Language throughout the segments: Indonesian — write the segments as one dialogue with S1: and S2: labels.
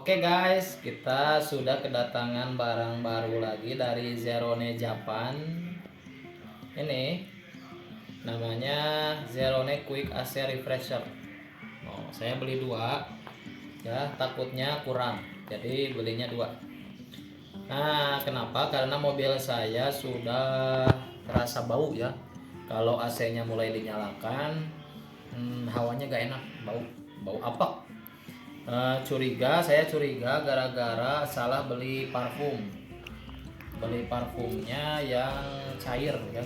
S1: Oke guys, kita sudah kedatangan barang baru lagi dari Zerone Japan. Ini namanya Zerone Quick AC Refresher. Saya beli dua, ya takutnya kurang, jadi belinya dua. Nah, kenapa? Karena mobil saya sudah terasa bau ya. Kalau AC-nya mulai dinyalakan, hawanya gak enak, bau apa? Saya curiga gara-gara salah beli parfumnya yang cair ya.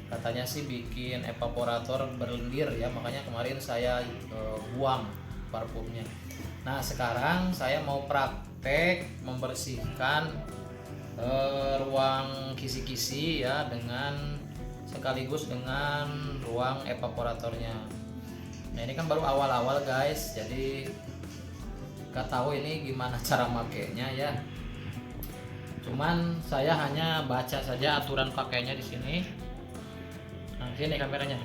S1: Katanya sih bikin evaporator berlendir ya, makanya kemarin saya buang parfumnya. Nah, sekarang saya mau praktek membersihkan ruang kisi-kisi ya, sekaligus dengan ruang evaporatornya. Nah, ini kan baru awal-awal guys, jadi gak tahu ini gimana cara makainya ya. Cuman saya hanya baca saja aturan pakainya di sini. Nah, sini kameranya.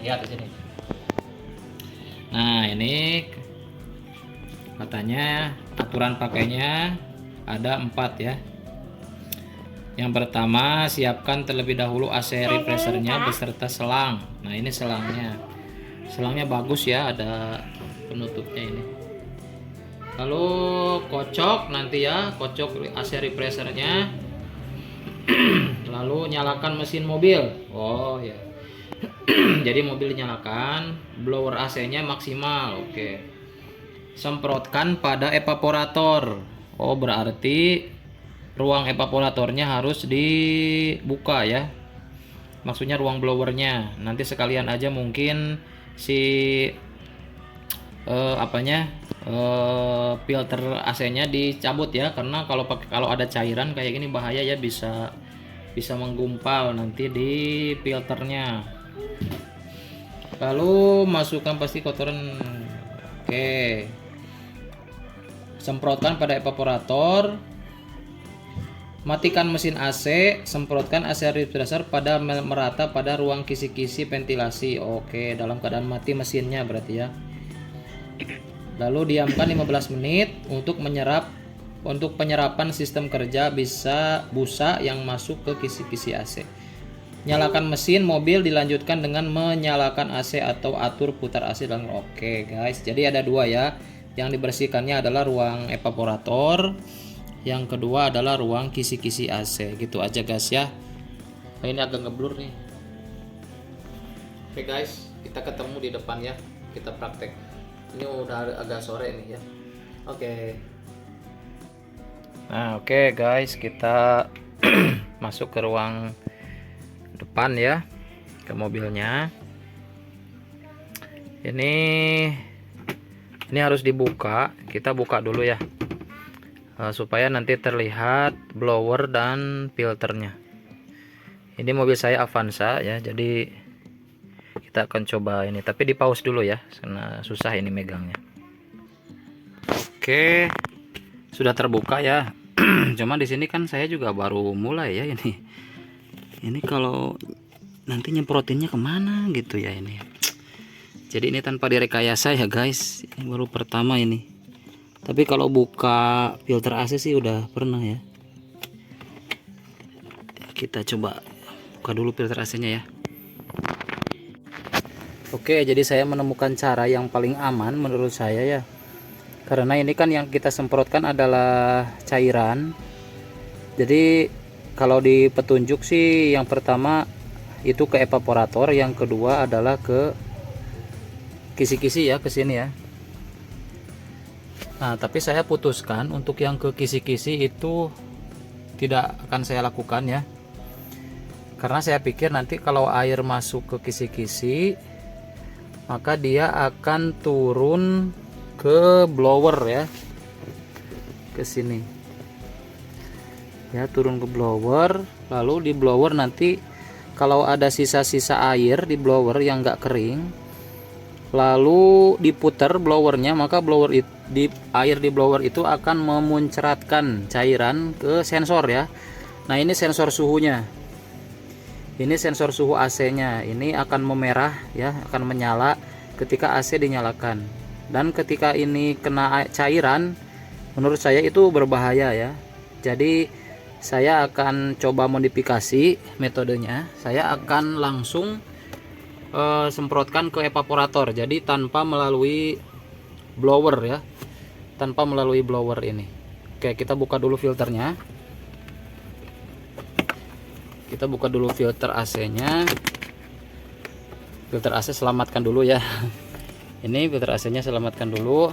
S1: Lihat di sini. Nah, ini katanya aturan pakainya ada 4 ya. Yang pertama, siapkan terlebih dahulu AC refreshernya beserta selang. Nah, ini selangnya. Selangnya bagus ya, ada penutupnya ini. Lalu kocok AC refreshernya. Lalu nyalakan mesin mobil. Oh ya. Jadi mobil dinyalakan, blower AC-nya maksimal. Oke. Semprotkan pada evaporator. Oh, berarti ruang evaporatornya harus dibuka ya. Maksudnya ruang blowernya. Nanti sekalian aja mungkin si filter AC-nya dicabut ya, karena kalau ada cairan kayak gini bahaya ya, bisa menggumpal nanti di filternya. Lalu masukkan pasti kotoran. Oke, semprotkan pada evaporator, matikan mesin AC, semprotkan AC refresher pada merata pada ruang kisi-kisi ventilasi. Oke, dalam keadaan mati mesinnya berarti ya. Lalu diamkan 15 menit untuk penyerapan sistem kerja busa yang masuk ke kisi-kisi AC. Nyalakan mesin mobil, dilanjutkan dengan menyalakan AC atau atur putar AC dalam. Oke guys, jadi ada dua ya. Yang dibersihkannya adalah ruang evaporator, yang kedua adalah ruang kisi-kisi AC. Gitu aja guys ya. Nah, ini agak ngeblur nih. Oke guys, kita ketemu di depan ya. Kita praktek. Ini udah agak sore nih ya. Oke. Nah, oke guys, kita masuk ke ruang depan ya, ke mobilnya. Ini harus dibuka. Kita buka dulu ya, supaya nanti terlihat blower dan filternya. Ini mobil saya Avanza ya, jadi kita akan coba ini, tapi di pause dulu ya karena susah ini megangnya. Oke, sudah terbuka ya. Cuma di sini kan saya juga baru mulai ya ini. Ini kalau nanti nyemprotinnya kemana gitu ya ini. Jadi ini tanpa direkayasa ya guys. Ini baru pertama ini. Tapi kalau buka filter AC sih udah pernah ya. Kita coba buka dulu filter AC-nya ya. Oke, jadi saya menemukan cara yang paling aman menurut saya ya. Karena ini kan yang kita semprotkan adalah cairan. Jadi kalau di petunjuk sih yang pertama itu ke evaporator, yang kedua adalah ke kisi-kisi ya, ke sini ya. Nah, tapi saya putuskan untuk yang ke kisi-kisi itu tidak akan saya lakukan ya. Karena saya pikir nanti kalau air masuk ke kisi-kisi, maka dia akan turun ke blower ya, ke sini ya, turun ke blower. Lalu di blower nanti kalau ada sisa-sisa air di blower yang enggak kering, lalu diputar blowernya, maka air di blower itu akan memuncratkan cairan ke sensor ya. Nah, ini sensor suhunya. Ini sensor suhu AC-nya. Ini akan memerah ya, akan menyala ketika AC dinyalakan. dan ketika ini kena cairan, menurut saya itu berbahaya ya. Jadi saya akan coba modifikasi metodenya. Saya akan langsung semprotkan ke evaporator, jadi tanpa melalui blower ya, tanpa melalui blower ini. Oke, kita buka dulu filternya. Kita buka dulu filter AC-nya. Filter AC selamatkan dulu ya. Ini filter AC-nya selamatkan dulu.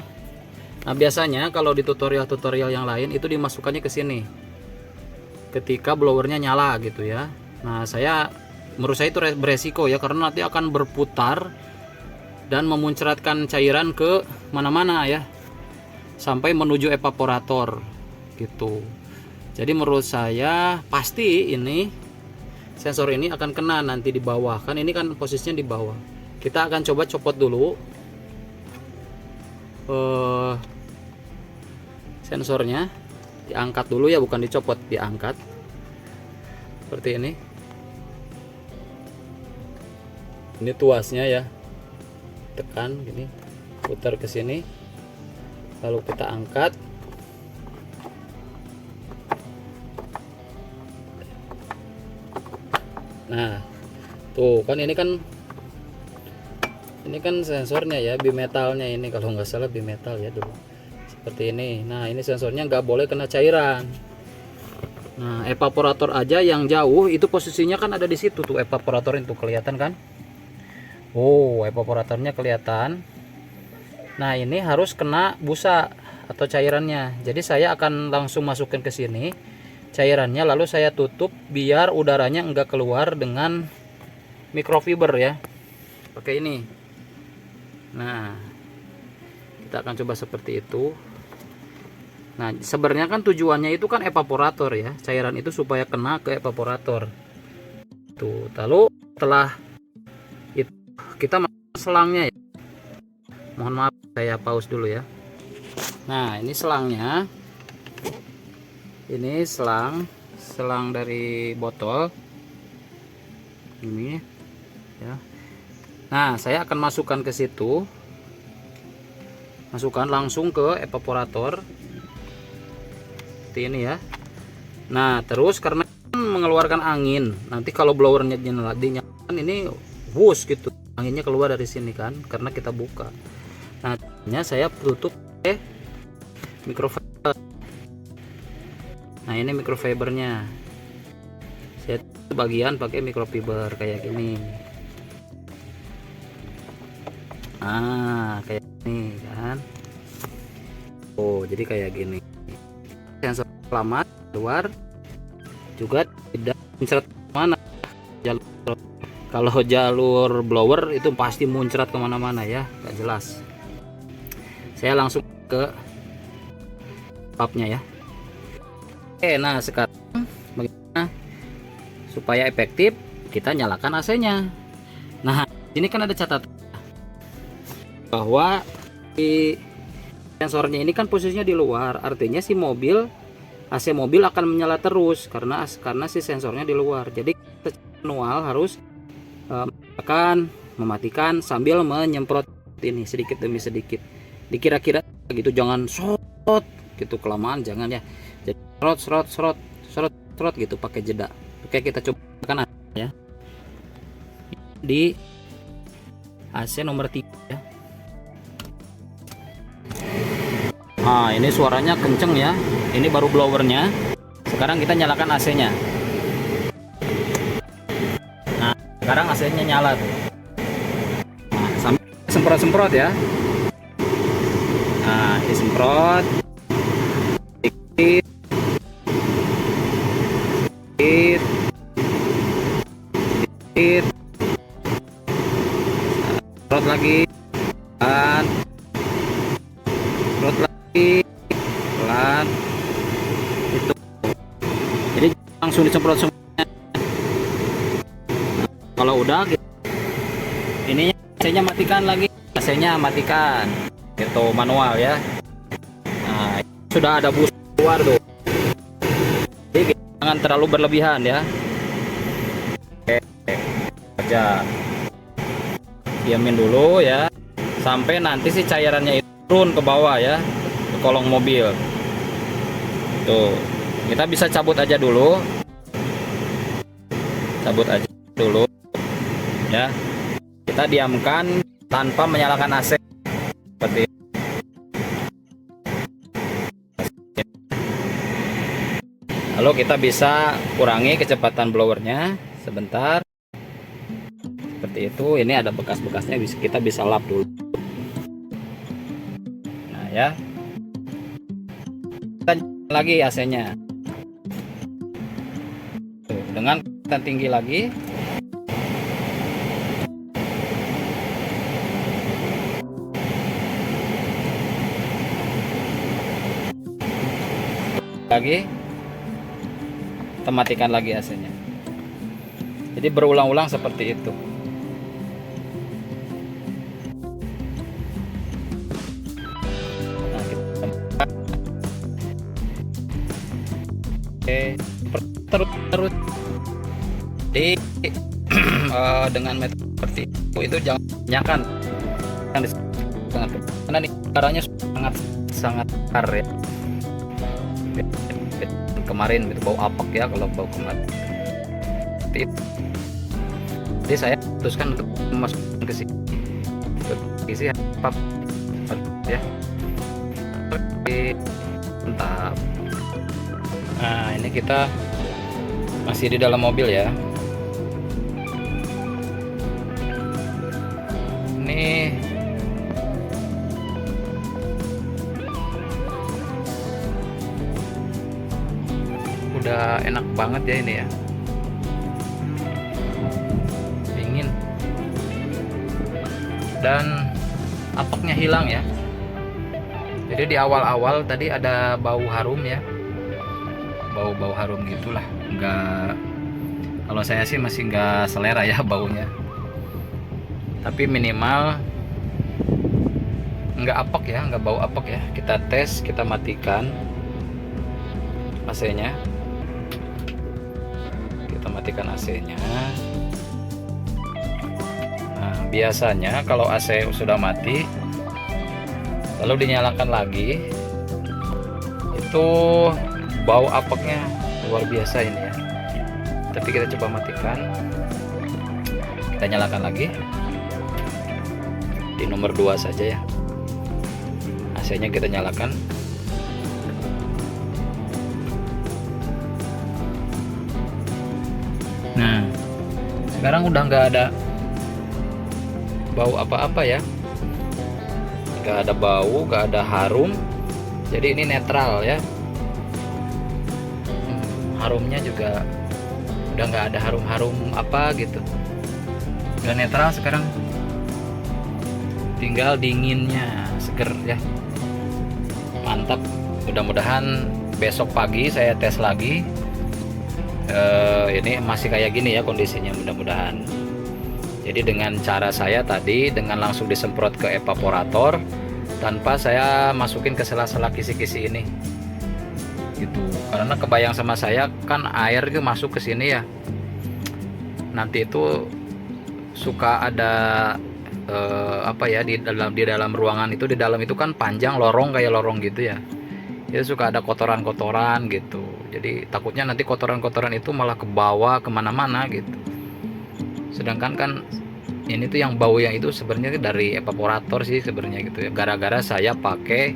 S1: Nah, biasanya kalau di tutorial-tutorial yang lain itu dimasukkannya ke sini ketika blowernya nyala gitu ya. Nah, menurut saya itu beresiko ya, karena nanti akan berputar dan memuncratkan cairan ke mana-mana ya, sampai menuju evaporator gitu. Jadi menurut saya pasti ini sensor ini akan kena nanti di bawah, kan ini kan posisinya di bawah. Kita akan coba copot dulu sensornya, diangkat dulu ya, bukan dicopot, diangkat seperti ini. Ini tuasnya ya, tekan gini, putar ke sini, lalu kita angkat. Nah, tuh kan ini kan sensornya ya, bimetalnya ini, kalau nggak salah bimetal ya dulu, seperti ini. Nah, ini sensornya nggak boleh kena cairan. Nah, evaporator aja yang jauh itu posisinya kan ada di situ tuh, evaporator itu kelihatan kan? Oh, evaporatornya kelihatan. Nah, ini harus kena busa atau cairannya. Jadi saya akan langsung masukin ke sini cairannya, lalu saya tutup biar udaranya enggak keluar dengan microfiber ya, pakai ini. Nah, kita akan coba seperti itu. Nah, sebenarnya kan tujuannya itu kan evaporator ya, cairan itu supaya kena ke evaporator tuh. Lalu setelah itu kita masuk selangnya ya. Mohon maaf, saya pause dulu ya. Nah, ini selangnya. Ini selang dari botol ini ya. Nah, saya akan masukkan ke situ, masukkan langsung ke evaporator seperti ini ya. Nah, terus karena mengeluarkan angin, nanti kalau blowernya dinyalakan ini wush gitu, anginnya keluar dari sini kan, karena kita buka. Nah, saya tutup microfiber. Nah, ini microfibernya, saya bagian pakai microfiber kayak gini. Kayak gini kan. Oh, jadi kayak gini. Sensor selamat keluar juga tidak muncrat mana jalur. Kalau jalur blower itu pasti muncrat kemana-mana ya, nggak jelas. Saya langsung ke papnya ya. Oke, nah sekarang bagaimana supaya efektif? Kita nyalakan AC-nya. Nah, ini kan ada catatan bahwa di sensornya ini kan posisinya di luar, artinya si mobil, AC mobil akan menyala terus karena si sensornya di luar. Jadi manual harus mematikan sambil menyemprot ini sedikit demi sedikit. Dikira-kira gitu, jangan shot gitu kelamaan, jangan ya. Jadi serot gitu pakai jeda. Oke, kita coba kan ya. Di AC nomor 3 ya. Nah, ini suaranya kenceng ya. Ini baru blowernya. Sekarang kita nyalakan AC-nya. Nah, sekarang AC-nya nyala tuh. Nah, sambil semprot-semprot ya. Nah, disemprot sedikit, semprot lagi, pelan, semprot lagi, pelan, itu. Jadi langsung disemprot semuanya. Nah, kalau udah, ininya AC-nya matikan lagi, AC-nya matikan, gitu manual ya. Nah, sudah ada bus keluar tuh. Jadi jangan terlalu berlebihan ya. Oke, aja diamin dulu ya sampai nanti si cairannya itu turun ke bawah ya, ke kolong mobil. Tuh, kita bisa cabut aja dulu. Cabut aja dulu ya. Kita diamkan tanpa menyalakan AC seperti ini. Lalu kita bisa kurangi kecepatan blowernya sebentar. Seperti itu. Ini ada bekas-bekasnya, kita bisa lap dulu. Nah ya, kita lagi AC-nya dengan kecepatan tinggi lagi. Kita matikan lagi AC-nya. Jadi berulang-ulang seperti itu. Nah, terus di dengan metode seperti itu jangan tanyakan karena ini caranya sangat kar ya. Kemarin itu bau apek ya, kalau bau kemarin. Jadi saya putuskan untuk memasukkan ke sini. Isi apa ya. Mantap. Nah, ini kita masih di dalam mobil ya. Ini udah enak banget ya ini ya, dingin dan apeknya hilang ya. Jadi di awal-awal tadi ada bau harum ya, bau harum gitulah. Enggak, kalau saya sih masih enggak selera ya baunya, tapi minimal enggak apek ya, enggak bau apek ya. Kita tes, kita matikan AC-nya. Matikan AC-nya. Nah, biasanya kalau AC sudah mati lalu dinyalakan lagi, itu bau apeknya luar biasa ini ya. Tapi kita coba matikan, kita nyalakan lagi di nomor 2 saja ya. AC-nya kita nyalakan. Nah, sekarang udah nggak ada bau apa-apa ya, nggak ada bau, nggak ada harum. Jadi ini netral ya. Harumnya juga udah nggak ada harum-harum apa gitu, udah netral sekarang. Tinggal dinginnya, seger ya, mantap. Mudah-mudahan besok pagi saya tes lagi. Ini masih kayak gini ya kondisinya, mudah-mudahan. Jadi dengan cara saya tadi, dengan langsung disemprot ke evaporator tanpa saya masukin ke sela-sela kisi-kisi ini gitu. Karena kebayang sama saya kan air itu masuk ke sini ya, nanti itu suka ada apa ya, di dalam ruangan itu, di dalam itu kan panjang lorong, kayak lorong gitu ya. Jadi suka ada kotoran-kotoran gitu. Jadi takutnya nanti kotoran-kotoran itu malah ke bawah kemana-mana gitu. Sedangkan kan ini tuh yang bau yang itu sebenarnya dari evaporator sih sebenarnya gitu ya. Gara-gara saya pakai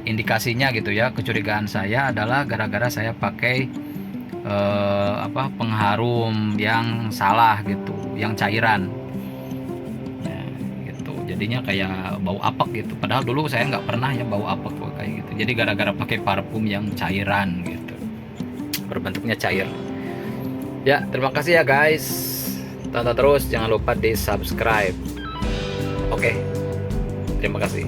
S1: indikasinya gitu ya. Kecurigaan saya adalah gara-gara saya pakai pengharum yang salah gitu, yang cairan. Jadinya kayak bau apek gitu, padahal dulu saya nggak pernah ya bau apek kayak gitu. Jadi gara-gara pakai parfum yang cairan gitu, berbentuknya cair ya. Terima kasih ya guys, tonton terus, jangan lupa di subscribe. Oke, terima kasih.